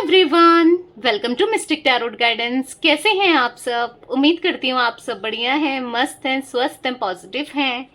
Everyone, welcome to mystic tarot guidance. कैसे हैं आप सब? उम्मीद करती हूँ आप सब बढ़िया हैं, मस्त हैं, स्वस्थ हैं, पॉजिटिव हैं,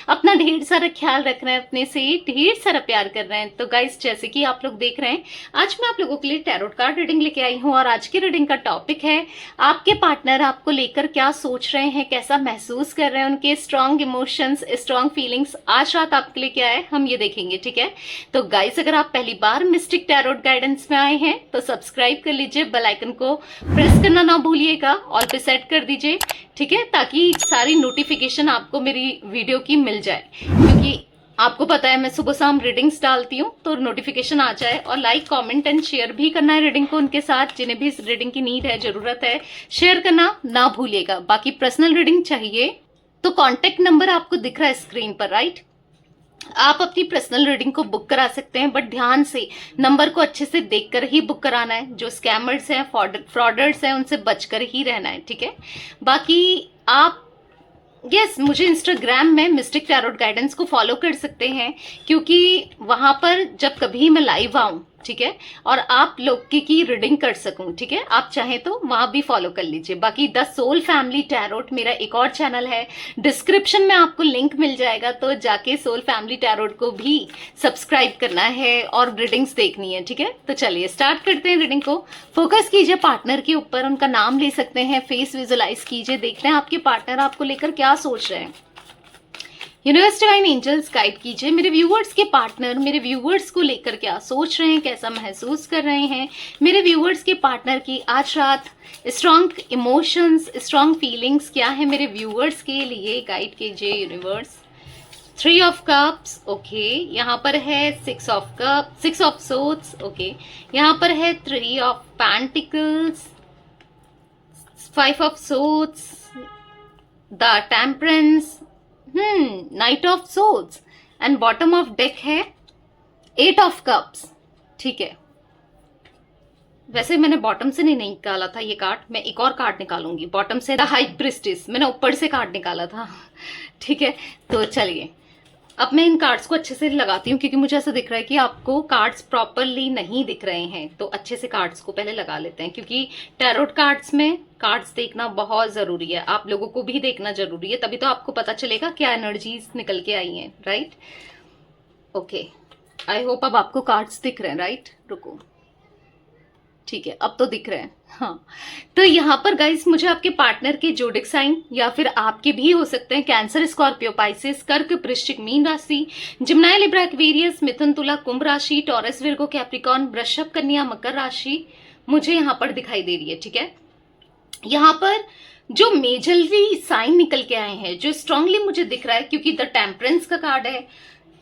अपना ढेर सारा ख्याल रख रहे हैं, अपने से ढेर सारा प्यार कर रहे हैं। तो गाइस, जैसे कि आप लोग देख रहे हैं, आज मैं आप लोगों के लिए टैरोट कार्ड रीडिंग लेके आई हूँ और आज की रीडिंग का टॉपिक है आपके पार्टनर आपको लेकर क्या सोच रहे हैं, कैसा महसूस कर रहे हैं, उनके स्ट्रॉन्ग इमोशंस, स्ट्रॉन्ग फीलिंग्स आज रात आपके लिए क्या है, हम ये देखेंगे। ठीक है, तो गाइस, अगर आप पहली बार मिस्टिक टैरोट गाइडेंस में आए हैं तो सब्सक्राइब कर लीजिए, बेल आइकन को प्रेस करना ना भूलिएगा, ऑल पे सेट कर दीजिए। ठीक है, ताकि सारी नोटिफिकेशन आपको मेरी वीडियो की मिल जाए, क्योंकि आपको पता है मैं सुबह शाम रीडिंग्स डालती हूँ तो नोटिफिकेशन आ जाए। और लाइक, कमेंट एंड शेयर भी करना है रीडिंग को उनके साथ जिन्हें भी इस रीडिंग की नीड है, जरूरत है, शेयर करना ना भूलिएगा। बाकी पर्सनल रीडिंग चाहिए तो कॉन्टेक्ट नंबर आपको दिख रहा है स्क्रीन पर, राइट? आप अपनी पर्सनल रीडिंग को बुक करा सकते हैं, बट ध्यान से नंबर को अच्छे से देखकर ही बुक कराना है। जो स्कैमर्स हैं, फ्रॉडर्स हैं, उनसे बचकर ही रहना है। ठीक है, बाकी आप मुझे इंस्टाग्राम में मिस्टिक टैरोट गाइडेंस को फॉलो कर सकते हैं, क्योंकि वहां पर जब कभी मैं लाइव आऊं, ठीक है, और आप लोग की रीडिंग कर सकूं, ठीक है, आप चाहें तो वहां भी फॉलो कर लीजिए। बाकी द सोल फैमिली टैरोट मेरा एक और चैनल है, डिस्क्रिप्शन में आपको लिंक मिल जाएगा, तो जाके सोल फैमिली टैरोट को भी सब्सक्राइब करना है और रीडिंग्स देखनी है। ठीक है, तो चलिए स्टार्ट करते हैं रीडिंग को। फोकस कीजिए पार्टनर के ऊपर, उनका नाम ले सकते हैं, फेस विजुअलाइज कीजिए, देख रहे हैं आपके पार्टनर आपको लेकर क्या सोच रहे हैं। यूनिवर्स डिवाइन एंजल्स गाइड कीजिए, मेरे व्यूवर्स के पार्टनर मेरे व्यूवर्स को लेकर क्या सोच रहे हैं, कैसा महसूस कर रहे हैं। मेरे व्यूवर्स के पार्टनर की आज रात स्ट्रॉन्ग इमोशंस, स्ट्रॉन्ग फीलिंग्स क्या है मेरे व्यूवर्स के लिए, गाइड कीजिए यूनिवर्स। 3 ऑफ कप्स, ओके, यहाँ पर है 6 of cup, 6 of swords, okay, यहाँ पर है 3 of pentacles, 5 of swords, the temperance, night of swords, and bottom of deck है 8 ऑफ कप्स। ठीक है, वैसे मैंने बॉटम से नहीं निकाला था ये कार्ड, मैं एक और कार्ड निकालूंगी बॉटम से, द हाई प्रिस्टेस, मैंने ऊपर से कार्ड निकाला था। ठीक है, तो चलिए अब मैं इन कार्ड्स को अच्छे से लगाती हूँ, क्योंकि मुझे ऐसा दिख रहा है कि आपको कार्ड्स प्रॉपरली नहीं दिख रहे हैं, तो अच्छे से कार्ड्स को पहले लगा लेते हैं, क्योंकि टैरोट कार्ड्स में कार्ड्स देखना बहुत जरूरी है, आप लोगों को भी देखना जरूरी है, तभी तो आपको पता चलेगा क्या एनर्जीज निकल के आई हैं, राइट? ओके, आई होप अब आपको कार्ड्स दिख रहे हैं, राइट? रुको, ठीक है, अब तो दिख रहे हैं। हाँ, तो यहाँ पर गाइस मुझे आपके पार्टनर के जोडिक साइन, या फिर आपके भी हो सकते हैं, कैंसर, स्कॉर्पियो, पाइसेस, कर्क, वृश्चिक, मीन राशि, जिम्नाय, लिब्रा, एक्वेरियस, मिथुन, तुला, कुंभ राशि, टॉरस, विर्गो, कैप्रिकॉर्न, वृषभ, कन्या, मकर राशि मुझे यहाँ पर दिखाई दे रही है। ठीक है, यहाँ पर जो मेजरली साइन निकल के आए हैं, जो स्ट्रांगली मुझे दिख रहा है, क्योंकि द टेम्परेंस का कार्ड है,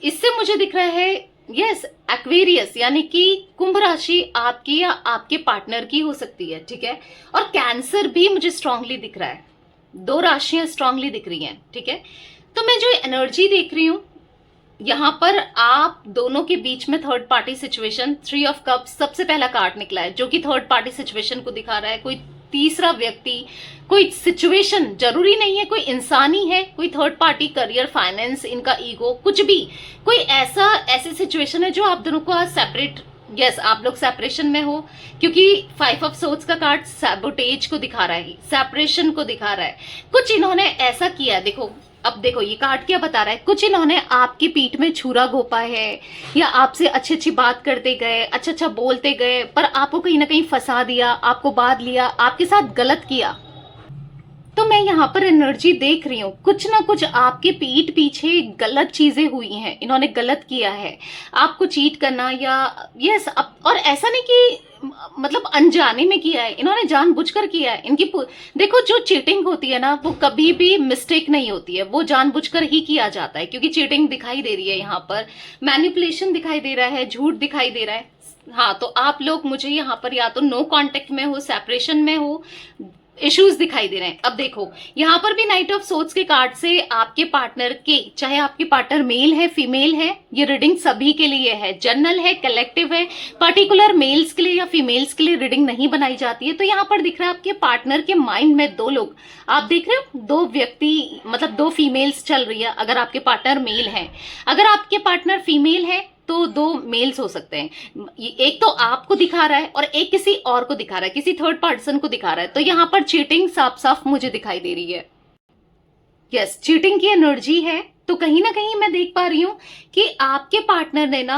इससे मुझे दिख रहा है यस एक्वेरियस, यानी कि कुंभ राशि आपकी या आपके पार्टनर की हो सकती है। ठीक है, और कैंसर भी मुझे स्ट्रांगली दिख रहा है, 2 राशियां स्ट्रांगली दिख रही हैं। ठीक है, तो मैं जो एनर्जी देख रही हूं यहाँ पर, आप दोनों के बीच में third party situation, 3 of cups सबसे पहला कार्ड निकला है, जो कि थर्ड पार्टी सिचुएशन को दिखा रहा है। कोई तीसरा व्यक्ति, कोई सिचुएशन, जरूरी नहीं है कोई इंसान ही है, कोई थर्ड पार्टी, करियर, फाइनेंस, इनका ईगो, कुछ भी, कोई ऐसी सिचुएशन है जो आप दोनों को आज सेपरेट, यस आप लोग सेपरेशन में हो, क्योंकि 5 ऑफ सोर्ड्स का कार्ड सैबोटेज को दिखा रहा है, सेपरेशन को दिखा रहा है। कुछ इन्होंने ऐसा किया, देखो अब देखो ये कार्ड क्या बता रहा है, कुछ इन्होंने आपकी पीठ में छुरा घोपा है, या आपसे अच्छी अच्छी बात करते गए, अच्छा अच्छा बोलते गए, पर आपको कहीं ना कहीं फंसा दिया, आपको बांध लिया, आपके साथ गलत किया। तो मैं यहाँ पर एनर्जी देख रही हूँ, कुछ ना कुछ आपके पीठ पीछे गलत चीजें हुई हैं, इन्होंने गलत किया है, आपको चीट करना, या यस, और ऐसा नहीं कि मतलब अनजाने में किया है, इन्होंने जानबूझकर किया है। इनकी देखो, जो चीटिंग होती है ना, वो कभी भी मिस्टेक नहीं होती है, वो जानबूझकर ही किया जाता है, क्योंकि चीटिंग दिखाई दे रही है यहाँ पर, मैनिपुलेशन दिखाई दे रहा है, झूठ दिखाई दे रहा है। हाँ, तो आप लोग मुझे यहाँ पर या तो नो कांटेक्ट में हो, सेपरेशन में हो, इश्यूज दिखाई दे रहे हैं। अब देखो यहाँ पर भी नाइट ऑफ सोर्ड्स के कार्ड से आपके पार्टनर के, चाहे आपके पार्टनर मेल है, फीमेल है, ये रीडिंग सभी के लिए है, जनरल है, कलेक्टिव है, पर्टिकुलर मेल्स के लिए या फीमेल्स के लिए रीडिंग नहीं बनाई जाती है। तो यहाँ पर दिख रहा है आपके पार्टनर के माइंड में 2 लोग, आप देख रहे हो 2 व्यक्ति, मतलब 2 फीमेल्स चल रही है। अगर आपके पार्टनर मेल है, अगर आपके पार्टनर फीमेल है तो दो मेल्स हो सकते हैं, एक तो आपको दिखा रहा है और एक किसी और को दिखा रहा है, किसी थर्ड पर्सन को दिखा रहा है। तो यहाँ पर चीटिंग साफ साफ मुझे दिखाई दे रही है। यस, चीटिंग की एनर्जी है। तो कहीं ना कहीं मैं देख पा रही हूं कि आपके पार्टनर ने ना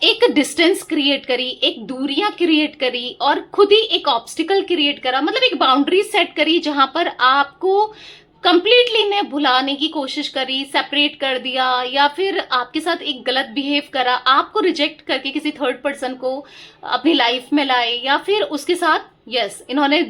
एक डिस्टेंस क्रिएट करी, एक दूरियां क्रिएट करी और खुद ही एक ऑब्स्टिकल क्रिएट करा, मतलब एक बाउंड्री सेट करी जहां पर आपको कंप्लीटली ने भुलाने की कोशिश करी, सेपरेट कर दिया, या फिर आपके साथ एक गलत बिहेव करा, आपको रिजेक्ट करके किसी थर्ड पर्सन को अपनी लाइफ में लाए, या फिर उसके साथ यस इन्होंने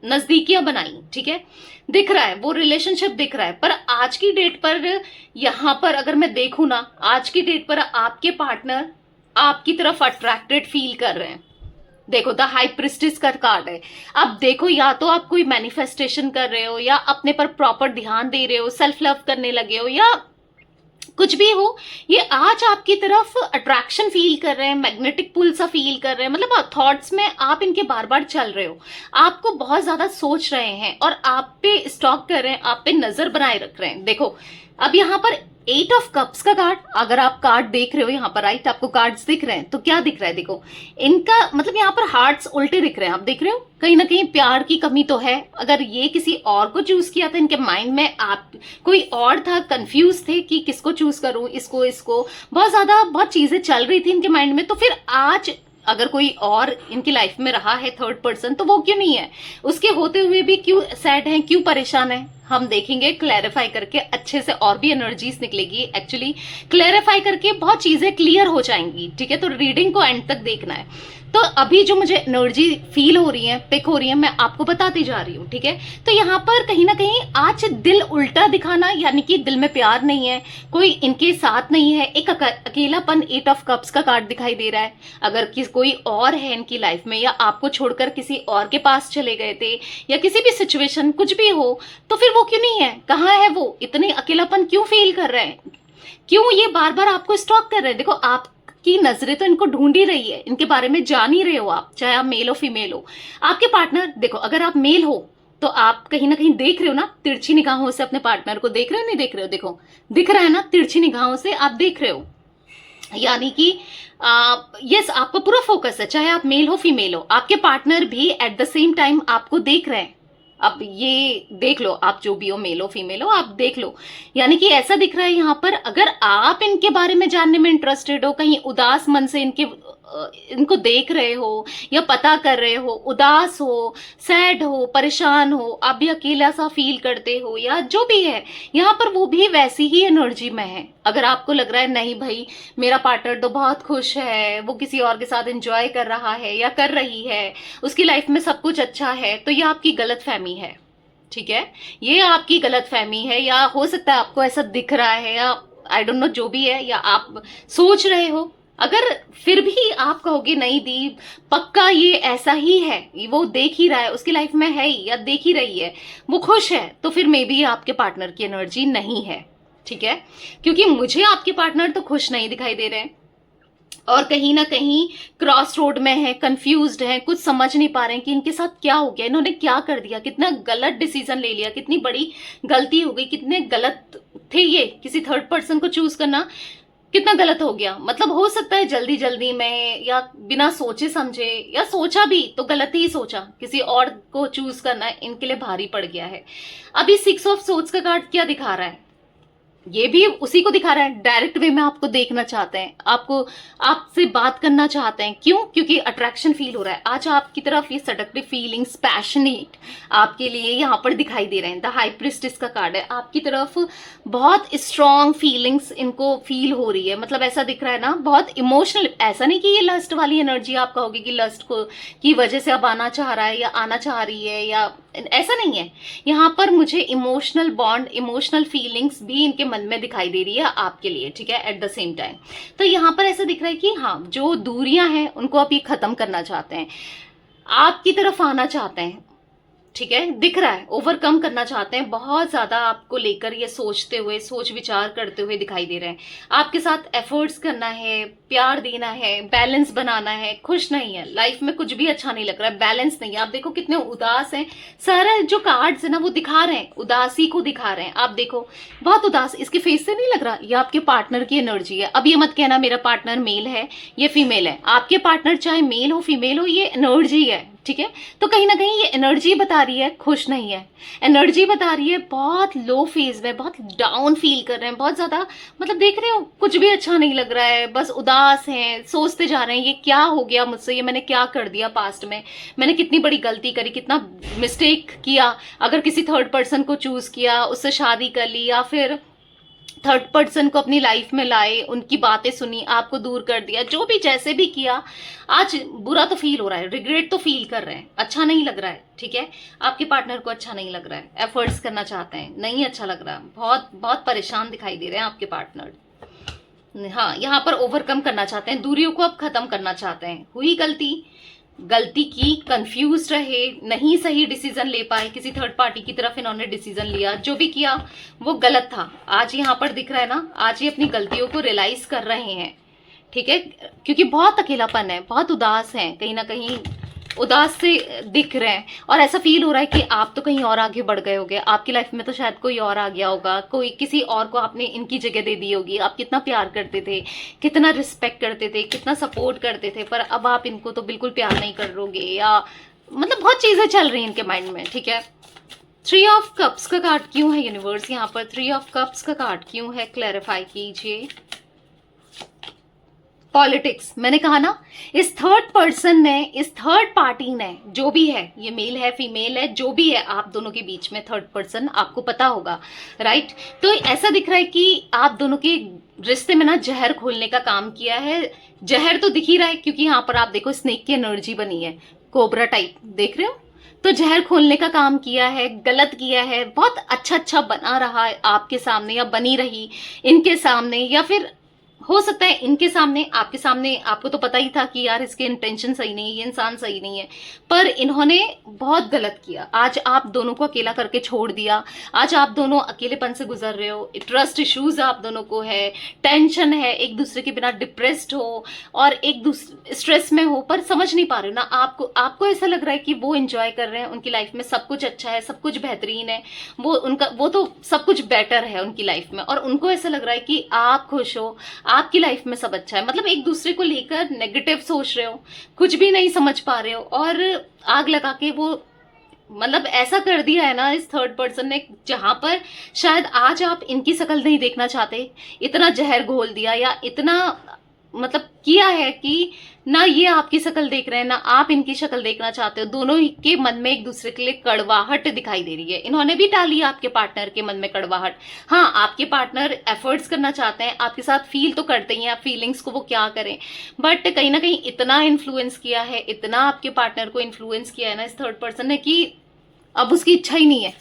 नजदीकियां बनाई। ठीक है, दिख रहा है वो रिलेशनशिप दिख रहा है। पर आज की डेट पर यहां पर अगर मैं देखूं ना, आज की डेट पर आपके पार्टनर आपकी तरफ अट्रैक्टेड फील कर रहे हैं। देखो द हाई प्रिस्टिस का कार्ड है। अब देखो, या तो आप कोई मैनिफेस्टेशन कर रहे हो, या अपने पर प्रॉपर ध्यान दे रहे हो, सेल्फ लव करने लगे हो, या कुछ भी हो, ये आज आपकी तरफ अट्रैक्शन फील कर रहे हैं, मैग्नेटिक पुल सा फील कर रहे हैं। मतलब थॉट्स में आप इनके बार बार चल रहे हो, आपको बहुत ज्यादा सोच रहे हैं और आप पे स्टॉक कर रहे हैं, आप पे नजर बनाए रख रहे हैं। देखो अब यहाँ पर 8 ऑफ कप्स का कार्ड, अगर आप कार्ड देख रहे हो यहाँ पर राइट, आपको कार्ड्स दिख रहे हैं, तो क्या दिख रहा है? देखो इनका मतलब यहाँ पर हार्ट्स उल्टे दिख रहे हैं, आप देख रहे हो, कहीं ना कहीं प्यार की कमी तो है। अगर ये किसी और को चूज किया था, इनके माइंड में आप कोई और था, कंफ्यूज थे कि किसको चूज करूं, इसको बहुत चीजें चल रही थी इनके माइंड में। तो फिर आज अगर कोई और इनकी लाइफ में रहा है थर्ड पर्सन, तो वो क्यों नहीं है? उसके होते हुए भी क्यों सैड है, क्यों परेशान है? हम देखेंगे क्लैरिफाई करके अच्छे से, और भी एनर्जीज निकलेगी। एक्चुअली क्लैरिफाई करके बहुत चीजें क्लियर हो जाएंगी। ठीक है, तो रीडिंग को एंड तक देखना है। तो अभी जो मुझे एनर्जी फील हो रही है, पिक हो रही है, मैं आपको बताती जा रही हूँ। ठीक है, तो यहाँ पर कहीं ना कहीं आज दिल उल्टा दिखाना, यानी कि दिल में प्यार नहीं है, कोई इनके साथ नहीं है, एक अकेलापन 8 ऑफ कप्स का कार्ड दिखाई दे रहा है। अगर कोई और है इनकी लाइफ में, या आपको छोड़कर किसी और के पास चले गए थे, या किसी भी सिचुएशन कुछ भी हो, तो फिर वो क्यों नहीं है? कहाँ है वो? इतने अकेलापन क्यों फील कर रहे हैं? क्यों ये बार बार आपको स्टॉक कर रहे हैं? देखो आपकी नजरें तो इनको ढूंढ ही रही है, इनके बारे में जान ही रहे हो आप, चाहे आप मेल हो फीमेल हो। आपके पार्टनर, देखो अगर आप मेल हो तो आप कहीं ना कहीं देख रहे हो ना, तिरछी निगाहों से अपने पार्टनर को देख रहे हो, नहीं देख रहे हो? देखो दिख रहा है ना, तिरछी निगाहों से आप देख रहे हो, यानी कि यस आपका पूरा फोकस है, चाहे आप मेल हो फीमेल हो। आपके पार्टनर भी एट द सेम टाइम आपको देख रहे हैं। अब ये देख लो, आप जो भी हो, मेल हो फीमेल हो, आप देख लो, यानी कि ऐसा दिख रहा है यहाँ पर, अगर आप इनके बारे में जानने में इंटरेस्टेड हो, कहीं उदास मन से इनको देख रहे हो, या पता कर रहे हो, उदास हो, सैड हो, परेशान हो, आप भी अकेला सा फील करते हो, या जो भी है, यहाँ पर वो भी वैसी ही एनर्जी में है। अगर आपको लग रहा है नहीं भाई मेरा पार्टनर तो बहुत खुश है, वो किसी और के साथ एंजॉय कर रहा है या कर रही है, उसकी लाइफ में सब कुछ अच्छा है, तो ये आपकी गलतफहमी है। ठीक है, ये आपकी गलतफहमी है, या हो सकता है आपको ऐसा दिख रहा है, या आई डोंट नो जो भी है, या आप सोच रहे हो। अगर फिर भी आप कहोगे नहीं दी पक्का ये ऐसा ही है, वो देख ही रहा है, उसकी लाइफ में है ही, या देख ही रही है, वो खुश है, तो फिर मे बी आपके पार्टनर की एनर्जी नहीं है। ठीक है, क्योंकि मुझे आपके पार्टनर तो खुश नहीं दिखाई दे रहे हैं, और कहीं ना कहीं क्रॉस रोड में है, कंफ्यूज्ड है, कुछ समझ नहीं पा रहे हैं कि इनके साथ क्या हो गया, इन्होंने क्या कर दिया, कितना गलत डिसीजन ले लिया, कितनी बड़ी गलती हो गई, कितने गलत थे ये, किसी थर्ड पर्सन को चूज करना कितना गलत हो गया। मतलब हो सकता है जल्दी जल्दी में, या बिना सोचे समझे, या सोचा भी तो गलत ही सोचा, किसी और को चूज करना इनके लिए भारी पड़ गया है। अभी 6 ऑफ सोर्ड्स का कार्ड क्या दिखा रहा है? ये भी उसी को दिखा रहा है, डायरेक्ट वे में आपको देखना चाहते हैं, आपसे बात करना चाहते हैं। क्यों? क्योंकि अट्रैक्शन फील हो रहा है आज आपकी तरफ, ये सेडक्टिव फीलिंग्स, पैशनेट आपके लिए यहाँ पर दिखाई दे रहे हैं। द हाई प्रिस्टेस का कार्ड है, आपकी तरफ बहुत स्ट्रॉन्ग फीलिंग्स इनको फील हो रही है। मतलब ऐसा दिख रहा है ना, बहुत इमोशनल। ऐसा नहीं कि ये लस्ट वाली एनर्जी आप कहोगे कि लस्ट को की वजह से अब आना चाह रहा है या आना चाह रही है, या ऐसा नहीं है। यहाँ पर मुझे इमोशनल बॉन्ड, इमोशनल फीलिंग्स भी इनके मन में दिखाई दे रही है आपके लिए। ठीक है, एट द सेम टाइम तो यहाँ पर ऐसा दिख रहा है कि हाँ, जो दूरियां हैं उनको आप ये खत्म करना चाहते हैं, आपकी तरफ आना चाहते हैं। ठीक है, दिख रहा है ओवरकम करना चाहते हैं, बहुत ज्यादा आपको लेकर ये सोचते हुए, सोच विचार करते हुए दिखाई दे रहे हैं। आपके साथ एफर्ट्स करना है, प्यार देना है, बैलेंस बनाना है, खुश नहीं है लाइफ में, कुछ भी अच्छा नहीं लग रहा है, बैलेंस नहीं है। आप देखो कितने उदास हैं, सारा जो कार्ड्स है ना वो दिखा रहे हैं, उदासी को दिखा रहे हैं। आप देखो बहुत उदास, इसके फेस से नहीं लग रहा ये आपके पार्टनर की एनर्जी है। अब ये मत कहना मेरा पार्टनर मेल है ये फीमेल है, आपके पार्टनर चाहे मेल हो फीमेल हो, ये एनर्जी है, ठीक है। तो कहीं ना कहीं ये एनर्जी बता रही है खुश नहीं है, एनर्जी बता रही है बहुत लो फेज में, बहुत डाउन फील कर रहे हैं, बहुत ज्यादा, मतलब देख रहे हो कुछ भी अच्छा नहीं लग रहा है, बस उदास हैं, सोचते जा रहे हैं ये क्या हो गया मुझसे, ये मैंने क्या कर दिया पास्ट में, मैंने कितनी बड़ी गलती करी, कितना मिस्टेक किया, अगर किसी थर्ड पर्सन को चूज किया, उससे शादी कर ली, या फिर थर्ड पर्सन को अपनी लाइफ में लाए, उनकी बातें सुनी, आपको दूर कर दिया, जो भी जैसे भी किया, आज बुरा तो फील हो रहा है, रिग्रेट तो फील कर रहे हैं, अच्छा नहीं लग रहा है, ठीक है। आपके पार्टनर को अच्छा नहीं लग रहा है, एफर्ट्स करना चाहते हैं, नहीं अच्छा लग रहा, बहुत बहुत परेशान दिखाई दे रहे हैं आपके पार्टनर। हाँ, यहाँ पर ओवरकम करना चाहते हैं, दूरियों को अब खत्म करना चाहते हैं। हुई गलती की, कंफ्यूज रहे, नहीं सही डिसीजन ले पाए, किसी थर्ड पार्टी की तरफ इन्होंने डिसीजन लिया, जो भी किया वो गलत था। आज यहाँ पर दिख रहा है ना, आज ये अपनी गलतियों को रियलाइज कर रहे हैं, ठीक है, क्योंकि बहुत अकेलापन है, बहुत उदास है, कहीं ना कहीं उदास से दिख रहे हैं, और ऐसा फील हो रहा है कि आप तो कहीं और आगे बढ़ गए होगे, आपकी लाइफ में तो शायद कोई और आ गया होगा, कोई किसी और को आपने इनकी जगह दे दी होगी। आप कितना प्यार करते थे, कितना रिस्पेक्ट करते थे, कितना सपोर्ट करते थे, पर अब आप इनको तो बिल्कुल प्यार नहीं करोगे, या मतलब बहुत चीजें चल रही हैं इनके माइंड में, ठीक है। 3 ऑफ कप्स का कार्ड क्यों है यूनिवर्स यहाँ पर? 3 ऑफ कप्स का कार्ड क्यों है, क्लैरिफाई कीजिए। पॉलिटिक्स, मैंने कहा ना, इस थर्ड पर्सन ने, इस थर्ड पार्टी ने, जो भी है, ये मेल है फीमेल है, जो भी है, आप दोनों के बीच में थर्ड पर्सन आपको पता होगा, राइट। तो ऐसा दिख रहा है कि आप दोनों के रिश्ते में ना जहर खोलने का काम किया है। जहर तो दिख ही रहा है, क्योंकि यहाँ पर आप देखो स्नेक की एनर्जी बनी है, कोबरा टाइप, देख रहे हो। तो जहर खोलने का काम किया है, गलत किया है, बहुत अच्छा अच्छा बना रहा है आपके सामने, या बनी रही इनके सामने, या फिर हो सकता है इनके सामने, आपके सामने, आपको तो पता ही था कि यार इसके इंटेंशन सही नहीं है, ये इंसान सही नहीं है, पर इन्होंने बहुत गलत किया। आज आप दोनों को अकेला करके छोड़ दिया, आज आप दोनों अकेलेपन से गुजर रहे हो, ट्रस्ट इश्यूज आप दोनों को है, टेंशन है, एक दूसरे के बिना डिप्रेस्ड हो और एक दूसरे स्ट्रेस में हो, पर समझ नहीं पा रहे हो ना। आपको ऐसा लग रहा है कि वो एंजॉय कर रहे हैं, उनकी लाइफ में सब कुछ अच्छा है, सब कुछ बेहतरीन है, वो तो सब कुछ बेटर है उनकी लाइफ में, और उनको ऐसा लग रहा है कि आप खुश हो, आपकी लाइफ में सब अच्छा है। मतलब एक दूसरे को लेकर नेगेटिव सोच रहे हो, कुछ भी नहीं समझ पा रहे हो, और आग लगा के वो, मतलब ऐसा कर दिया है ना इस थर्ड पर्सन ने, जहां पर शायद आज आप इनकी शक्ल नहीं देखना चाहते, इतना जहर घोल दिया, या इतना मतलब किया है कि ना ये आपकी शक्ल देख रहे हैं, ना आप इनकी शक्ल देखना चाहते हो। दोनों ही के मन में एक दूसरे के लिए कड़वाहट दिखाई दे रही है। इन्होंने भी डाली आपके पार्टनर के मन में कड़वाहट। हाँ, आपके पार्टनर एफर्ट्स करना चाहते हैं, आपके साथ फील तो करते ही हैं, आप फीलिंग्स को वो क्या करें, बट कहीं ना कहीं इतना इन्फ्लुएंस किया है, इतना आपके पार्टनर को इन्फ्लुएंस किया है ना इस थर्ड पर्सन ने, कि अब उसकी इच्छा ही नहीं है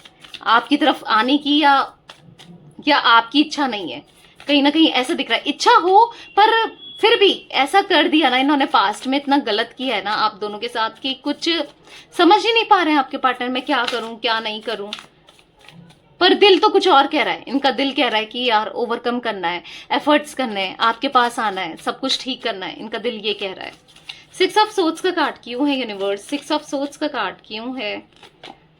आपकी तरफ आने की, या आपकी इच्छा नहीं है। कहीं ना कहीं ऐसा दिख रहा है, इच्छा हो पर फिर भी ऐसा कर दिया ना इन्होंने, पास्ट में इतना गलत किया है ना आप दोनों के साथ, कि कुछ समझ ही नहीं पा रहे हैं आपके पार्टनर में, क्या करूं क्या नहीं करूं। पर दिल तो कुछ और कह रहा है, इनका दिल कह रहा है कि यार ओवरकम करना है, एफर्ट्स करने हैं, आपके पास आना है, सब कुछ ठीक करना है, इनका दिल ये कह रहा है। 6 ऑफ सोर्ड्स का कार्ड क्यों है यूनिवर्स? 6 ऑफ सोर्ड्स का कार्ड क्यों है?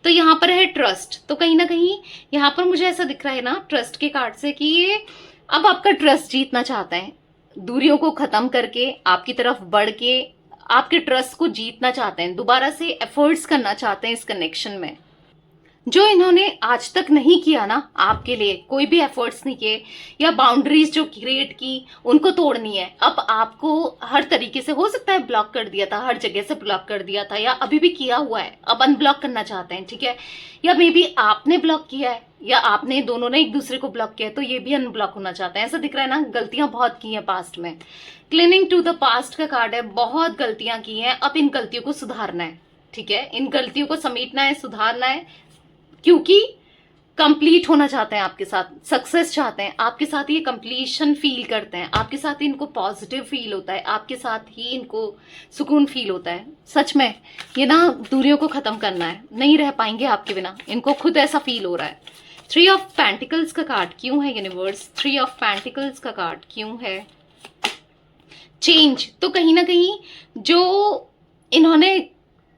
तो यहाँ पर है ट्रस्ट। तो कहीं ना कहीं यहाँ पर मुझे ऐसा दिख रहा है ना ट्रस्ट के कार्ड से, कि ये अब आपका ट्रस्ट जीतना चाहते हैं, दूरियों को खत्म करके आपकी तरफ बढ़ के आपके ट्रस्ट को जीतना चाहते हैं, दोबारा से एफर्ट्स करना चाहते हैं इस कनेक्शन में। जो इन्होंने आज तक नहीं किया ना आपके लिए, कोई भी एफर्ट्स नहीं किए, या बाउंड्रीज जो क्रिएट की उनको तोड़नी है। अब आपको हर तरीके से, हो सकता है ब्लॉक कर दिया था, हर जगह से ब्लॉक कर दिया था, या अभी भी किया हुआ है, अब अनब्लॉक करना चाहते हैं, ठीक है। या मे बी आपने ब्लॉक किया है, या आपने दोनों ने एक दूसरे को ब्लॉक किया है, तो ये भी अनब्लॉक होना चाहते हैं। ऐसा दिख रहा है ना, गलतियां बहुत की हैं पास्ट में। क्लीनिंग टू द पास्ट का कार्ड है, बहुत गलतियां की हैं, अब इन गलतियों को सुधारना है, ठीक है। इन गलतियों को समेटना है, सुधारना है, क्योंकि कंप्लीट होना चाहते हैं आपके साथ, सक्सेस चाहते हैं आपके साथ, ये कंप्लीशन फील करते हैं आपके साथ ही, इनको पॉजिटिव फील होता है आपके साथ ही, इनको सुकून फील होता है। सच में ये ना दूरियों को खत्म करना है, नहीं रह पाएंगे आपके बिना, इनको खुद ऐसा फील हो रहा है। 3 ऑफ पेंटिकल्स का कार्ड क्यों है यूनिवर्स? 3 ऑफ पेंटिकल्स का कार्ड क्यों है? चेंज, तो कहीं ना कहीं जो इन्होंने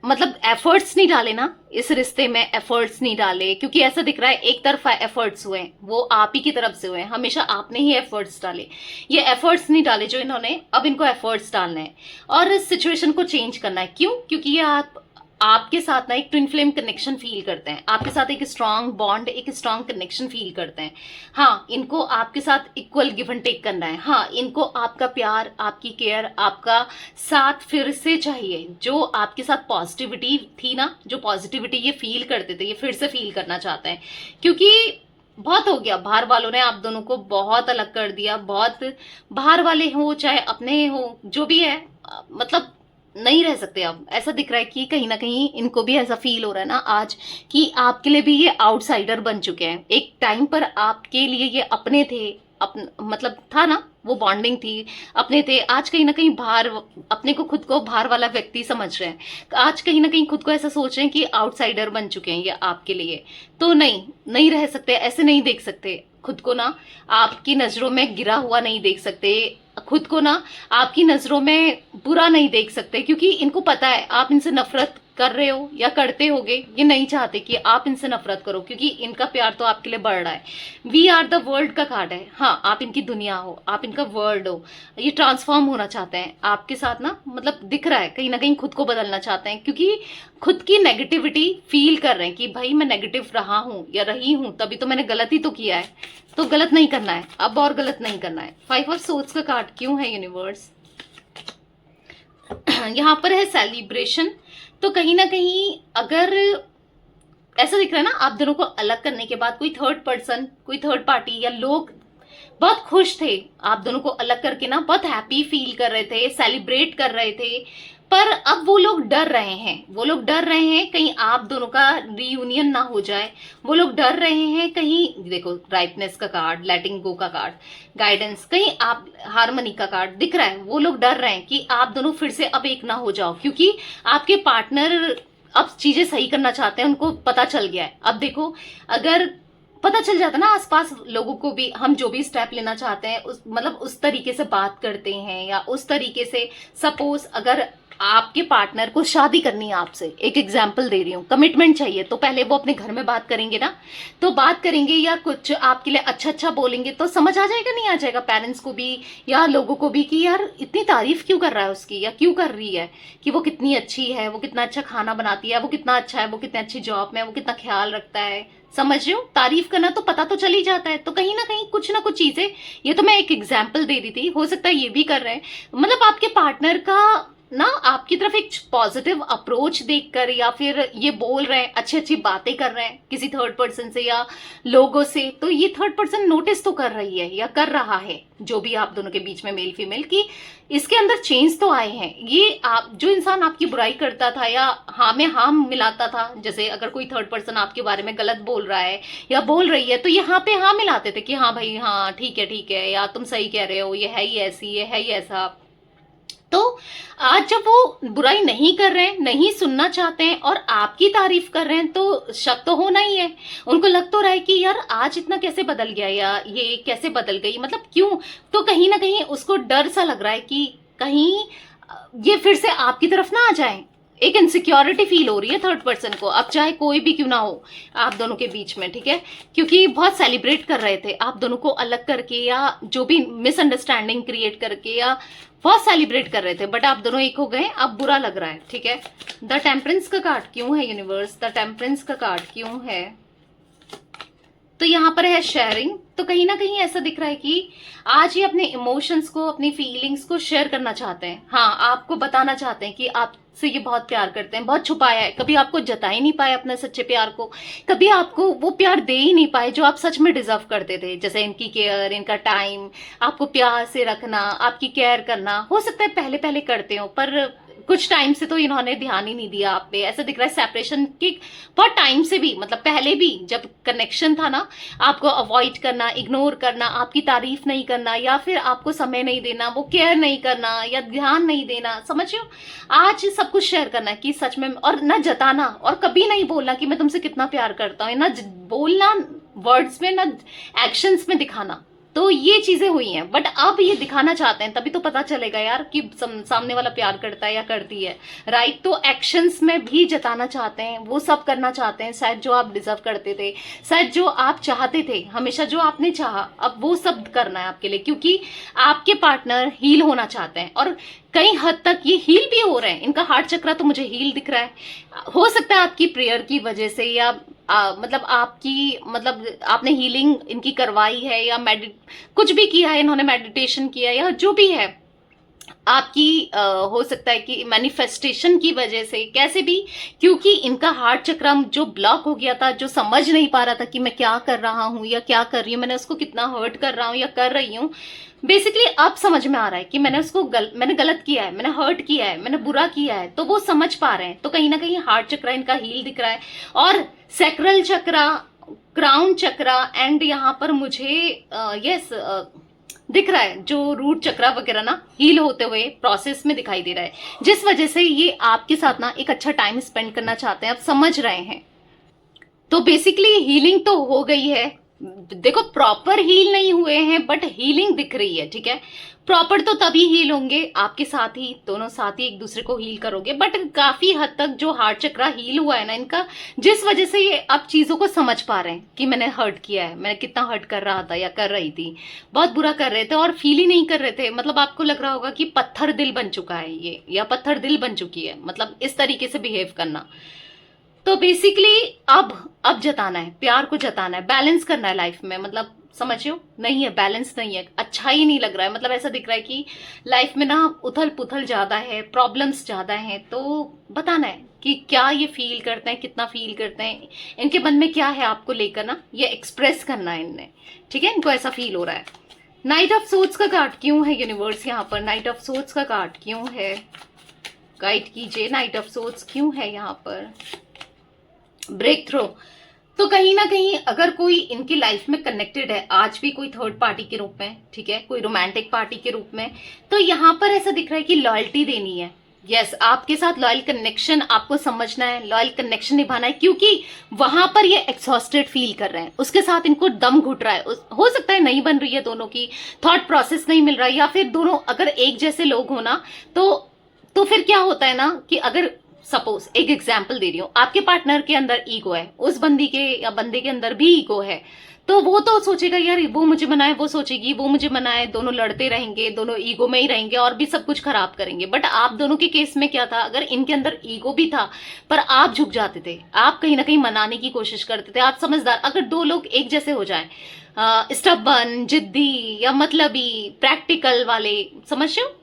मतलब एफर्ट्स नहीं डाले ना इस रिश्ते में, एफर्ट्स नहीं डाले, क्योंकि ऐसा दिख रहा है एक तरफा एफर्ट्स हुए हैं, वो आप ही की तरफ से हुए हैं, हमेशा आपने ही एफर्ट्स डाले। ये एफर्ट्स नहीं डाले जो इन्होंने, अब इनको एफर्ट्स डालने हैं और इस सिचुएशन को चेंज करना है। क्यों? क्योंकि ये आपके साथ ना एक ट्विन फ्लेम कनेक्शन फील करते हैं, आपके साथ एक स्ट्रांग बॉन्ड, एक स्ट्रांग कनेक्शन फील करते हैं। हाँ, इनको आपके साथ इक्वल गिव एंड टेक करना है। हाँ, इनको आपका प्यार, आपकी केयर, आपका साथ फिर से चाहिए। जो आपके साथ पॉजिटिविटी थी ना, जो पॉजिटिविटी ये फील करते थे, ये फिर से फील करना चाहते हैं। क्योंकि बहुत हो गया, बाहर वालों ने आप दोनों को बहुत अलग कर दिया। बहुत बाहर वाले हो चाहे अपने हो, जो भी है, मतलब नहीं रह सकते अब। ऐसा दिख रहा है कि कहीं ना कहीं इनको भी ऐसा फील हो रहा है ना आज कि आपके लिए भी ये आउटसाइडर बन चुके हैं। एक टाइम पर आपके लिए ये अपने थे, मतलब था ना, वो बॉन्डिंग थी, अपने थे। आज कहीं ना कहीं बाहर, अपने को खुद को बाहर वाला व्यक्ति समझ रहे हैं। आज कहीं ना कहीं खुद को ऐसा सोच रहे हैं कि आउटसाइडर बन चुके हैं ये आपके लिए। तो नहीं रह सकते, ऐसे नहीं देख सकते खुद को ना, आपकी नजरों में गिरा हुआ नहीं देख सकते खुद को ना, आपकी नजरों में बुरा नहीं देख सकते, क्योंकि इनको पता है आप इनसे नफरत कर रहे हो या करते होगे। ये नहीं चाहते कि आप इनसे नफरत करो, क्योंकि इनका प्यार तो आपके लिए बढ़ रहा है। वी आर द वर्ल्ड का कार्ड है। हाँ, आप इनकी दुनिया हो, आप इनका वर्ल्ड हो। ये ट्रांसफॉर्म होना चाहते हैं आपके साथ ना, मतलब दिख रहा है कहीं ना कहीं खुद को बदलना चाहते हैं, क्योंकि खुद की नेगेटिविटी फील कर रहे हैं कि भाई मैं नेगेटिव रहा हूं या रही हूं, तभी तो मैंने गलत ही तो किया है, तो गलत नहीं करना है अब, और गलत नहीं करना है। 5 ऑफ सोर्ड्स का कार्ड क्यों है यूनिवर्स? यहाँ पर है सेलिब्रेशन। तो कहीं ना कहीं अगर ऐसा दिख रहा है ना, आप दोनों को अलग करने के बाद कोई थर्ड पर्सन, कोई थर्ड पार्टी या लोग बहुत खुश थे आप दोनों को अलग करके ना, बहुत हैप्पी फील कर रहे थे, सेलिब्रेट कर रहे थे। पर अब वो लोग डर रहे हैं, वो लोग डर रहे हैं कहीं आप दोनों का रीयूनियन ना हो जाए। वो लोग डर रहे हैं कहीं, देखो राइटनेस का कार्ड, लेटिंग गो का कार्ड, गाइडेंस, कहीं आप हार्मनी का कार्ड दिख रहा है। वो लोग डर रहे हैं कि आप दोनों फिर से अब एक ना हो जाओ, क्योंकि आपके पार्टनर अब चीजें सही करना चाहते हैं, उनको पता चल गया है। अब देखो, अगर पता चल जाता ना आसपास लोगों को भी, हम जो भी स्टेप लेना चाहते हैं उस मतलब उस तरीके से बात करते हैं, या उस तरीके से, सपोज अगर आपके पार्टनर को शादी करनी है आपसे, एक एग्जांपल दे रही हूँ, कमिटमेंट चाहिए, तो पहले वो अपने घर में बात करेंगे ना, तो बात करेंगे या कुछ आपके लिए अच्छा अच्छा बोलेंगे तो समझ आ जाएगा, नहीं आ जाएगा पेरेंट्स को भी या लोगों को भी कि यार इतनी तारीफ क्यों कर रहा है उसकी, या क्यों कर रही है, कि वो कितनी अच्छी है, वो कितना अच्छा खाना बनाती है, वो कितना अच्छा है, वो कितनी अच्छी जॉब में, वो कितना ख्याल रखता है। समझ रहे हो? तारीफ करना तो पता तो चल ही जाता है। तो कहीं ना कुछ चीजें, ये तो मैं एक एग्जाम्पल दे रही थी, हो सकता है ये भी कर रहे हैं। मतलब आपके पार्टनर का ना आपकी तरफ एक पॉजिटिव अप्रोच देखकर, या फिर ये बोल रहे हैं, अच्छी अच्छी बातें कर रहे हैं किसी थर्ड पर्सन से या लोगों से, तो ये थर्ड पर्सन नोटिस तो कर रही है या कर रहा है, जो भी आप दोनों के बीच में मेल फीमेल की, इसके अंदर चेंज तो आए हैं। ये आप, जो इंसान आपकी बुराई करता था या हाँ में हाँ मिलाता था, जैसे अगर कोई थर्ड पर्सन आपके बारे में गलत बोल रहा है या बोल रही है, तो ये हाँ पे हाँ मिलाते थे कि हाँ भाई हाँ ठीक है, या तुम सही कह रहे हो, ये है ही ऐसी, ये है ही ऐसा। तो आज जब वो बुराई नहीं कर रहे हैं, नहीं सुनना चाहते हैं और आपकी तारीफ कर रहे हैं, तो शक तो होना ही है। उनको लग तो रहा है कि यार आज इतना कैसे बदल गया, या ये कैसे बदल गई, मतलब क्यों। तो कहीं ना कहीं उसको डर सा लग रहा है कि कहीं ये फिर से आपकी तरफ ना आ जाए। एक इनसिक्योरिटी फील हो रही है थर्ड पर्सन को, अब चाहे कोई भी क्यों ना हो आप दोनों के बीच में, ठीक है, क्योंकि बहुत सेलिब्रेट कर रहे थे आप दोनों को अलग करके, या जो भी मिसअंडरस्टैंडिंग क्रिएट करके, या बहुत सेलिब्रेट कर रहे थे, बट आप दोनों एक हो गए, अब बुरा लग रहा है, ठीक है। द टेम्परेंस का कार्ड क्यों है यूनिवर्स? द टेम्परेंस का कार्ड क्यों है? तो यहाँ पर है शेयरिंग। तो कहीं ना कहीं ऐसा दिख रहा है कि आज ये अपने इमोशंस को, अपनी फीलिंग्स को शेयर करना चाहते हैं। हाँ, आपको बताना चाहते हैं कि आपसे ये बहुत प्यार करते हैं, बहुत छुपाया है, कभी आपको जता ही नहीं पाए अपने सच्चे प्यार को, कभी आपको वो प्यार दे ही नहीं पाए जो आप सच में डिजर्व करते थे, जैसे इनकी केयर, इनका टाइम, आपको प्यार से रखना, आपकी केयर करना। हो सकता है पहले पहले करते हो, पर कुछ टाइम से तो इन्होंने ध्यान ही नहीं दिया आप पे। ऐसा दिख रहा है सेपरेशन के बहुत टाइम से भी, मतलब पहले भी जब कनेक्शन था ना, आपको अवॉइड करना, इग्नोर करना, आपकी तारीफ नहीं करना, या फिर आपको समय नहीं देना, वो केयर नहीं करना या ध्यान नहीं देना, समझ रहे हो। आज सब कुछ शेयर करना कि सच में, और ना जताना, और कभी नहीं बोलना कि मैं तुमसे कितना प्यार करता हूँ, ना बोलना वर्ड्स में, ना एक्शंस में दिखाना, तो ये चीजें हुई हैं, बट अब ये दिखाना चाहते हैं, तभी तो पता चलेगा यार कि सामने वाला प्यार करता है या करती है, राइट। तो एक्शंस में भी जताना चाहते हैं, वो सब करना चाहते हैं शायद जो आप डिजर्व करते थे, शायद जो आप चाहते थे, हमेशा जो आपने चाहा, अब वो सब करना है आपके लिए, क्योंकि आपके पार्टनर हील होना चाहते हैं और कई हद तक ये हील भी हो रहे हैं। इनका हार्ट चक्र तो मुझे हील दिख रहा है, हो सकता है आपकी प्रेयर की वजह से, या मतलब आपकी मतलब आपने हीलिंग इनकी करवाई है, या कुछ भी किया है इन्होंने, मेडिटेशन किया या जो भी है आपकी हो सकता है कि मैनिफेस्टेशन की वजह से, कैसे भी, क्योंकि इनका हार्ट चक्र जो ब्लॉक हो गया था, जो समझ नहीं पा रहा था कि मैं क्या कर रहा हूं या क्या कर रही हूं, मैंने उसको कितना हर्ट कर रहा हूं या कर रही हूं, बेसिकली अब समझ में आ रहा है कि मैंने उसको मैंने गलत किया है, मैंने हर्ट किया है, मैंने बुरा किया है, तो वो समझ पा रहे हैं। तो कहीं ना कहीं हार्ट चक्र इनका हील दिख रहा है, और सैक्रल चक्र, क्राउन चक्र, एंड यहाँ पर मुझे यस दिख रहा है जो रूट चक्र वगैरह ना हील होते हुए प्रोसेस में दिखाई दे रहा है, जिस वजह से ये आपके साथ ना एक अच्छा टाइम स्पेंड करना चाहते हैं, आप समझ रहे हैं। तो बेसिकली हीलिंग तो हो गई है, देखो प्रॉपर हील नहीं हुए हैं बट हीलिंग दिख रही है, ठीक है। प्रॉपर तो तभी हील होंगे आपके साथ ही, दोनों साथ ही एक दूसरे को हील करोगे, बट काफी हद तक जो हार्ट चक्र हील हुआ है ना इनका, जिस वजह से ये अब चीजों को समझ पा रहे हैं कि मैंने हर्ट किया है, मैंने कितना हर्ट कर रहा था या कर रही थी, बहुत बुरा कर रहे थे और फील ही नहीं कर रहे थे। मतलब आपको लग रहा होगा कि पत्थर दिल बन चुका है ये, या पत्थर दिल बन चुकी है, मतलब इस तरीके से बिहेव करना। तो बेसिकली अब जताना है, प्यार को जताना है, बैलेंस करना है लाइफ में, मतलब समझियो नहीं है, बैलेंस नहीं है, अच्छा ही नहीं लग रहा है, मतलब ऐसा दिख रहा है कि लाइफ में ना उथल पुथल ज्यादा है, प्रॉब्लम्स ज्यादा है। तो बताना है कि क्या ये फील करते हैं, कितना फील करते हैं, इनके मन में क्या है आपको लेकर ना, ये एक्सप्रेस करना है इनने, ठीक है। इनको ऐसा फील हो रहा है। नाइट ऑफ सोर्ड्स का कार्ड क्यों है यूनिवर्स यहाँ पर, नाइट ऑफ सोर्ड्स का कार्ड क्यों है, गाइड कीजिए, नाइट ऑफ सोर्ड्स क्यों है यहाँ पर। ब्रेक थ्रू, तो कहीं ना कहीं अगर कोई इनकी लाइफ में कनेक्टेड है आज भी कोई थर्ड पार्टी के रूप में, ठीक है, कोई रोमांटिक पार्टी के रूप में, तो यहाँ पर ऐसा दिख रहा है कि लॉयल्टी देनी है। यस, आपके साथ लॉयल कनेक्शन आपको समझना है, लॉयल कनेक्शन निभाना है, क्योंकि वहां पर ये एक्सॉस्टेड फील कर रहे हैं, उसके साथ इनको दम घुट रहा है, हो सकता है नहीं बन रही है दोनों की, थॉट प्रोसेस नहीं मिल रहा है, या फिर दोनों अगर एक जैसे लोग हो ना, तो फिर क्या होता है ना कि अगर सपोज एक एग्जाम्पल दे रही हूँ, आपके पार्टनर के अंदर ईगो है, उस बंदी के या बंदे के अंदर भी ईगो है, तो वो तो सोचेगा यार वो मुझे मनाए, वो सोचेगी वो मुझे मनाए, दोनों लड़ते रहेंगे, दोनों ईगो में ही रहेंगे और भी सब कुछ खराब करेंगे। बट आप दोनों के केस में क्या था, अगर इनके अंदर ईगो भी था पर आप झुक जाते थे, आप कहीं ना कहीं मनाने की कोशिश करते थे, आप समझदार, अगर दो लोग एक जैसे हो जाए, स्टबन, जिद्दी या मतलबी, प्रैक्टिकल वाले, समझ रहे हो,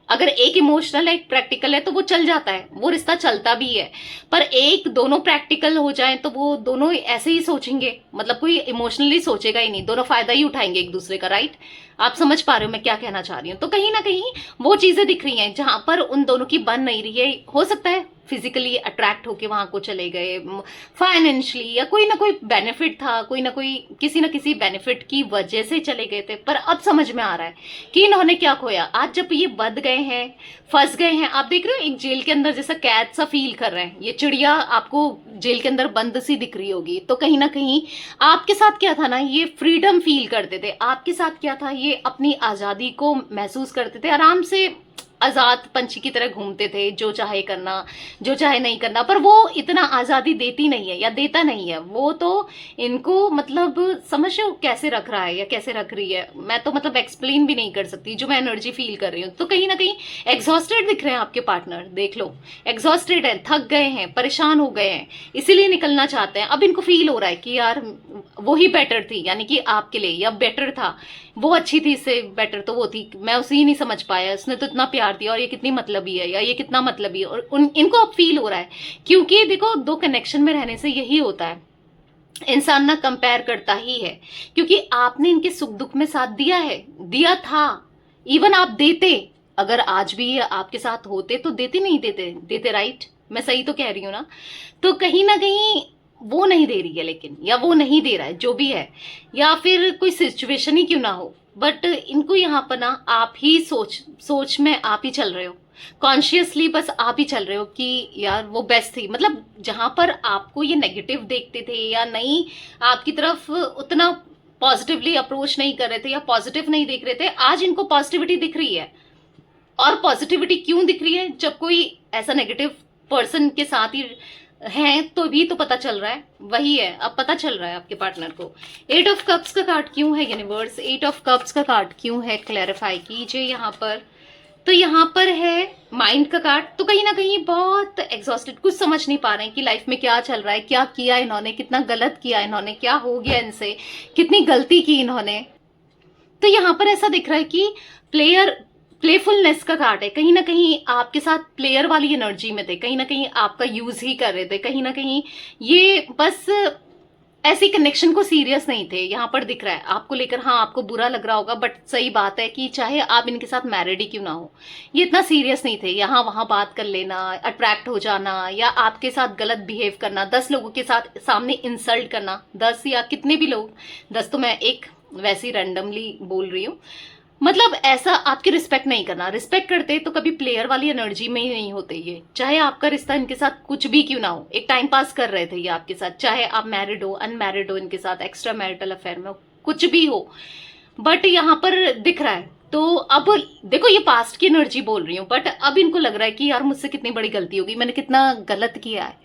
अगर एक इमोशनल है एक प्रैक्टिकल है तो वो चल जाता है, वो रिश्ता चलता भी है। पर एक दोनों प्रैक्टिकल हो जाए तो वो दोनों ऐसे ही सोचेंगे, मतलब कोई इमोशनली सोचेगा ही नहीं, दोनों फायदा ही उठाएंगे एक दूसरे का, राइट। आप समझ पा रहे हो मैं क्या कहना चाह रही हूँ। तो कहीं ना कहीं वो चीजें दिख रही हैं जहां पर उन दोनों की बन नहीं रही है, हो सकता है फिजिकली अट्रैक्ट होके वहां को चले गए, फाइनेंशियली या कोई ना कोई बेनिफिट था, कोई ना कोई किसी ना किसी बेनिफिट की वजह से चले गए थे, पर अब समझ में आ रहा है कि इन्होंने क्या खोया। आज जब ये बंध गए हैं, फंस गए हैं, आप देख रहे हो एक जेल के अंदर जैसा कैद सा फील कर रहे हैं, ये चिड़िया आपको जेल के अंदर बंद सी दिख रही होगी, तो कहीं ना कहीं आपके साथ क्या था ना, ये फ्रीडम फील करते थे, आपके साथ क्या था, ये अपनी आजादी को महसूस करते थे, आराम से आजाद पंछी की तरह घूमते थे, जो चाहे करना, जो चाहे नहीं करना। पर वो इतना आजादी देती नहीं है या देता नहीं है, वो तो इनको मतलब समझ रहे हो कैसे रख रहा है या कैसे रख रही है, मैं तो मतलब एक्सप्लेन भी नहीं कर सकती जो मैं एनर्जी फील कर रही हूँ। तो कहीं ना कहीं एग्जॉस्टेड दिख रहे हैं आपके पार्टनर, देख लो एग्जॉस्टेड है, थक गए हैं, परेशान हो गए हैं, इसीलिए निकलना चाहते हैं। अब इनको फील हो रहा है कि यार वो ही बेटर थी, यानी कि आपके लिए, या बेटर था, वो अच्छी थी, इससे बेटर तो वो थी, मैं उसे ही नहीं समझ पाया, उसने तो इतना प्यार दिया और ये कितनी मतलबी है या ये कितना मतलबी है। और इनको अब फील हो रहा है, क्योंकि देखो दो कनेक्शन में रहने से यही होता है, इंसान ना कंपेयर करता ही है, क्योंकि आपने इनके सुख दुख में साथ दिया है, दिया था, इवन आप देते, अगर आज भी आपके साथ होते तो देते नहीं देते, देते, राइट, मैं सही तो कह रही हूँ ना। तो कहीं ना कहीं वो नहीं दे रही है, लेकिन या वो नहीं दे रहा है, जो भी है, या फिर कोई सिचुएशन ही क्यों ना हो, बट इनको यहाँ पर ना आप ही सोच में आप ही चल रहे हो, कॉन्शियसली बस आप ही चल रहे हो कि यार वो बेस्ट थी। मतलब जहां पर आपको ये नेगेटिव देखते थे या नहीं आपकी तरफ उतना पॉजिटिवली अप्रोच नहीं कर रहे थे या पॉजिटिव नहीं देख रहे थे, आज इनको पॉजिटिविटी दिख रही है। और पॉजिटिविटी क्यों दिख रही है? जब कोई ऐसा नेगेटिव पर्सन के साथ ही है तो भी तो पता चल रहा है, वही है, अब पता चल रहा है आपके पार्टनर को। 8 ऑफ कप्स का कार्ड क्यों है यूनिवर्स? 8 ऑफ कप्स का कार्ड क्यों है? क्लैरिफाई कीजिए यहाँ पर। तो यहाँ पर है माइंड का कार्ड। तो कहीं ना कहीं बहुत एग्जॉस्टेड, कुछ समझ नहीं पा रहे हैं कि लाइफ में क्या चल रहा है, क्या किया इन्होंने, कितना गलत किया इन्होंने, क्या हो गया इनसे, कितनी गलती की इन्होंने। तो यहाँ पर ऐसा दिख रहा है कि प्लेफुलनेस का कार्ड है। कहीं ना कहीं आपके साथ प्लेयर वाली एनर्जी में थे, कहीं ना कहीं आपका यूज ही कर रहे थे, कहीं ना कहीं ये बस ऐसी कनेक्शन को सीरियस नहीं थे। यहाँ पर दिख रहा है आपको लेकर, हाँ आपको बुरा लग रहा होगा, बट सही बात है कि चाहे आप इनके साथ मैरिड ही क्यों ना हो, ये इतना सीरियस नहीं थे। यहाँ वहां बात कर लेना, अट्रैक्ट हो जाना, या आपके साथ गलत बिहेव करना, 10 लोगों के साथ सामने इंसल्ट करना, 10 या कितने भी लोग, 10 तो मैं एक वैसे ही रैंडमली बोल रही हूँ, मतलब ऐसा आपकी रिस्पेक्ट नहीं करना। रिस्पेक्ट करते तो कभी प्लेयर वाली एनर्जी में ही नहीं होते ये। चाहे आपका रिश्ता इनके साथ कुछ भी क्यों ना हो, एक टाइम पास कर रहे थे ये आपके साथ, चाहे आप मैरिड हो, अनमैरिड हो, इनके साथ एक्स्ट्रा मैरिटल अफेयर में हो, कुछ भी हो, बट यहाँ पर दिख रहा है। तो अब देखो ये पास्ट की एनर्जी बोल रही हूँ, बट अब इनको लग रहा है कि यार मुझसे कितनी बड़ी गलती होगी, मैंने कितना गलत किया है,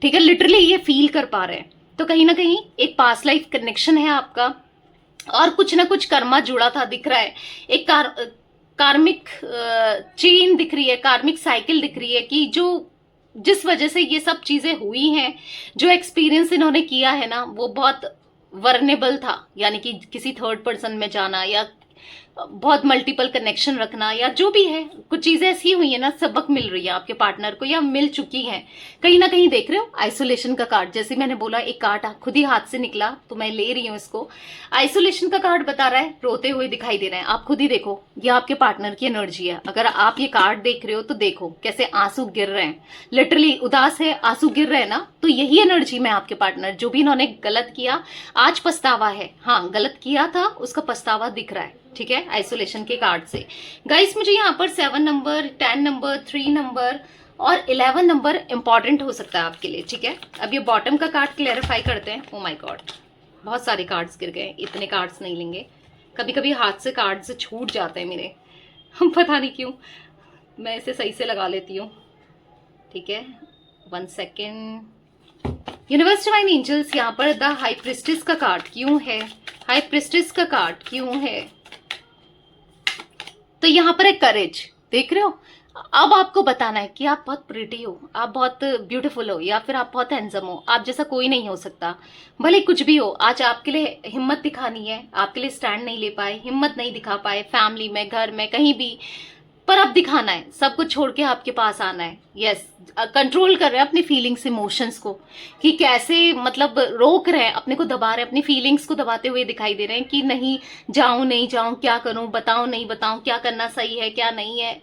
ठीक है, लिटरली ये फील कर पा रहे हैं। तो कहीं ना कहीं एक पास्ट लाइफ कनेक्शन है आपका, और कुछ ना कुछ कर्मा जुड़ा था दिख रहा है। एक कार्मिक चेन दिख रही है, कार्मिक साइकिल दिख रही है कि जो जिस वजह से ये सब चीजें हुई हैं, जो एक्सपीरियंस इन्होंने किया है ना, वो बहुत वर्नेबल था। यानी कि किसी थर्ड पर्सन में जाना, या बहुत मल्टीपल कनेक्शन रखना, या जो भी है, कुछ चीजें ऐसी हुई है ना, सबक मिल रही है आपके पार्टनर को या मिल चुकी हैं। कहीं ना कहीं देख रहे हो आइसोलेशन का कार्ड, जैसे मैंने बोला एक कार्ड खुद ही हाथ से निकला तो मैं ले रही हूँ इसको। आइसोलेशन का कार्ड बता रहा है रोते हुए दिखाई दे रहे हैं। आप खुद ही देखो, ये आपके पार्टनर की एनर्जी है। अगर आप ये कार्ड देख रहे हो तो देखो कैसे आंसू गिर रहे हैं, लिटरली उदास है, आंसू गिर रहे हैं ना, तो यही एनर्जी में आपके पार्टनर, जो भी इन्होंने गलत किया आज पछतावा है। हाँ गलत किया था, उसका पछतावा दिख रहा है, ठीक है, आइसोलेशन के कार्ड से। गाइस मुझे यहाँ पर 7 नंबर, 10 नंबर, 3 नंबर और 11 नंबर इंपॉर्टेंट हो सकता है आपके लिए, ठीक है। अब ये बॉटम का कार्ड क्लैरिफाई करते हैं। ओ माय गॉड, बहुत सारे कार्ड्स गिर गए, इतने कार्ड्स नहीं लेंगे। कभी कभी हाथ से कार्ड्स छूट जाते हैं मेरे, हम पता नहीं क्यों, मैं इसे सही से लगा लेती हूँ, ठीक है। 1 सेकेंड। यूनिवर्स डिवाइन एंजल्स, यहाँ पर द हाई प्रिस्टेस का कार्ड क्यों है? हाई प्रिस्टेस का कार्ड क्यों है? तो यहाँ पर है करेज, देख रहे हो। अब आपको बताना है कि आप बहुत प्रिटी हो, आप बहुत ब्यूटीफुल हो, या फिर आप बहुत हैंडसम हो। आप जैसा कोई नहीं हो सकता, भले कुछ भी हो। आज आपके लिए हिम्मत दिखानी है, आपके लिए स्टैंड नहीं ले पाए, हिम्मत नहीं दिखा पाए, फैमिली में, घर में, कहीं भी, पर अब दिखाना है, सब कुछ छोड़ के आपके पास आना है। यस, कंट्रोल कर रहे हैं अपने फीलिंग्स, इमोशंस को, कि कैसे मतलब रोक रहे हैं अपने को, दबा रहे हैं, अपनी फीलिंग्स को दबाते हुए दिखाई दे रहे हैं कि नहीं जाऊं, नहीं जाऊं, क्या करूं, बताऊं नहीं बताऊं, क्या करना सही है क्या नहीं है।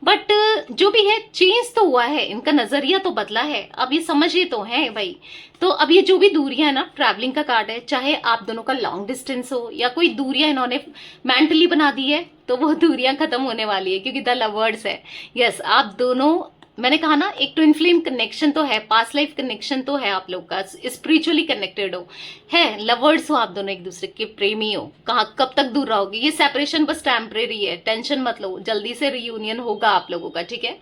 बट जो भी है चेंज तो हुआ है, इनका नजरिया तो बदला है, अब ये समझे तो है भाई। तो अब ये जो भी दूरियां है ना, ट्रैवलिंग का कार्ड है, चाहे आप दोनों का लॉन्ग डिस्टेंस हो या कोई दूरियां इन्होंने मेंटली बना दी है, तो वो दूरियां खत्म होने वाली है, क्योंकि द लवर्स है। यस, आप दोनों, मैंने कहा ना, एक ट्विन फ्लेम कनेक्शन तो है, पास्ट लाइफ कनेक्शन तो है आप लोग का, स्पिरिचुअली कनेक्टेड हो, है, लवर्स हो आप दोनों, एक दूसरे के प्रेमी हो। कहाँ कब तक दूर रहोगे? ये सेपरेशन बस टेम्परेरी है, टेंशन मत लो, जल्दी से रियूनियन होगा आप लोगों का, ठीक है।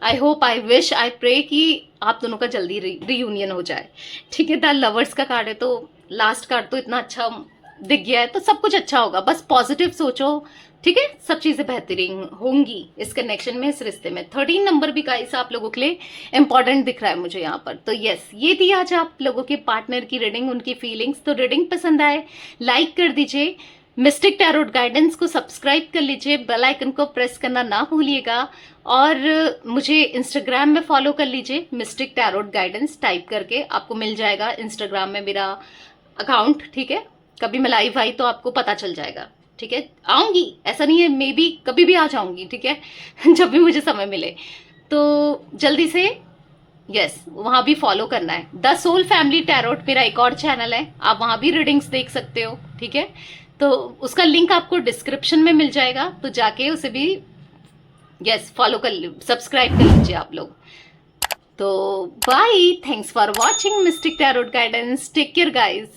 I hope, I wish, I pray कि आप दोनों का जल्दी रियूनियन हो जाए, ठीक है। द लवर्स का कार्ड है, तो लास्ट कार्ड तो इतना अच्छा दिख गया है, तो सब कुछ अच्छा होगा, बस पॉजिटिव सोचो, ठीक है, सब चीजें बेहतरीन होंगी इस कनेक्शन में, इस रिश्ते में। 13 नंबर भी गाइस आप लोगों के लिए इंपॉर्टेंट दिख रहा है मुझे यहाँ पर। तो यस, ये थी आज आप लोगों के पार्टनर की रीडिंग, उनकी फीलिंग्स। तो रीडिंग पसंद आए लाइक कर दीजिए, मिस्टिक टैरोट गाइडेंस को सब्सक्राइब कर लीजिए, बेल आइकन को प्रेस करना ना भूलिएगा, और मुझे इंस्टाग्राम में फॉलो कर लीजिए, मिस्टिक टैरोट गाइडेंस टाइप करके आपको मिल जाएगा इंस्टाग्राम में मेरा अकाउंट, ठीक है। कभी मैं लाइव आई तो आपको पता चल जाएगा, ठीक है। आऊंगी, ऐसा नहीं है, मे बी कभी भी आ जाऊंगी, ठीक है जब भी मुझे समय मिले, तो जल्दी से यस वहां भी फॉलो करना है। द सोल फैमिली टैरोट मेरा एक और चैनल है, आप वहां भी रीडिंग्स देख सकते हो, ठीक है। तो उसका लिंक आपको डिस्क्रिप्शन में मिल जाएगा, तो जाके उसे भी यस फॉलो कर, सब्सक्राइब कर लीजिए आप लोग। तो bye, thanks for watching mystic tarot guidance, take care guys.